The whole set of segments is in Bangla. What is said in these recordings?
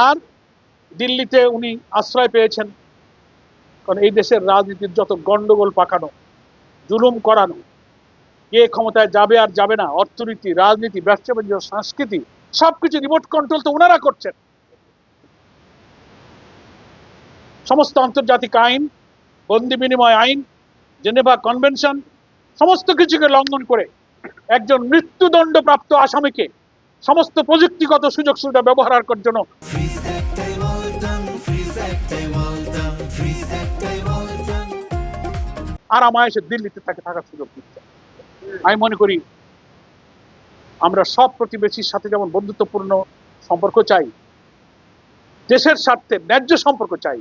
আর দিল্লিতে উনি আশ্রয় পেয়েছেন, কারণ এই দেশের রাজনীতির যত গন্ডগোল পাকানো, জুলুম করানো, কে ক্ষমতায় যাবে আর যাবে না, অর্থনীতি, রাজনীতি, ব্যবসা বাণিজ্য, সংস্কৃতি, সবকিছু রিমোট কন্ট্রোল তো ওনারা করছেন। সমস্ত আন্তর্জাতিক আইন, বন্দি বিনিময় আইন, জেনেভা কনভেনশন, সমস্ত কিছুকে লঙ্ঘন করে একজন মৃত্যুদণ্ডপ্রাপ্ত আসামিকে সমস্ত প্রযুক্তিগত সুযোগ সুবিধা ব্যবহার করার জন্য আরামায়েশে দিল্লিতে তাকে থাকার সুযোগ দিচ্ছে। আমি মনে করি আমরা সব প্রতিবেশীর সাথে যেমন বন্ধুত্বপূর্ণ সম্পর্ক চাই, দেশের স্বার্থে ন্যায্য সম্পর্ক চাই,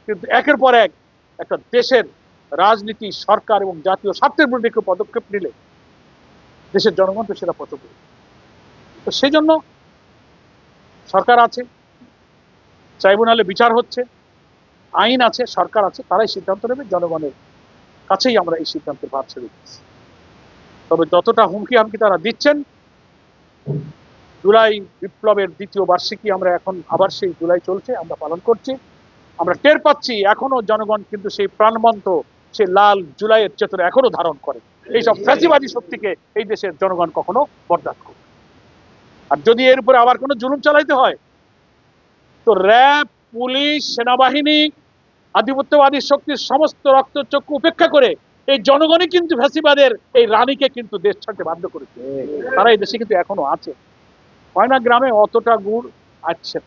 কিন্তু একের পর এক একটা দেশের রাজনীতি, সরকার এবং জাতীয় স্বার্থের বিরুদ্ধে কেউ পদক্ষেপ নিলে দেশের জনগণ তো সেটা পছন্দ করে। তো সেই জন্য সরকার আছে, ট্রাইব্যুনালে বিচার হচ্ছে, আইন আছে, সরকার আছে, তারাই সিদ্ধান্ত নেবে। জনগণের কাছেই আমরা এই সিদ্ধান্তের ভার ছেড়ে দিচ্ছি। তবে যতটা হুমকি হামকি তারা দিচ্ছেন, জুলাই বিপ্লবের দ্বিতীয় বার্ষিকী আমরা এখন আবার সেই জুলাই চলছে, আমরা পালন করছি। আমরা টের পাচ্ছি এখনো জনগণ কিন্তু সেই প্রাণবন্ত, সেই লাল জুলাইয়ের চেতনা এখনো ধারণ করে। এইসব ফ্যাসিবাদী শক্তিকে এই দেশের জনগণ কখনো বরদাস্ত করবে। আর যদি এর উপরে আবার কোনো জুলুম চালাইতে হয়, তো র্যাব, পুলিশ, সেনাবাহিনী, আধিপত্যবাদী শক্তির সমস্ত রক্তচক্ষু উপেক্ষা করে এই জনগণই কিন্তু ফ্যাসিবাদের এই রানীকে কিন্তু দেশ ছাড়তে বাধ্য করেছে। তারা এই দেশে কিন্তু এখনো আছে। কয়না গ্রামে অতটা গুড় আছে।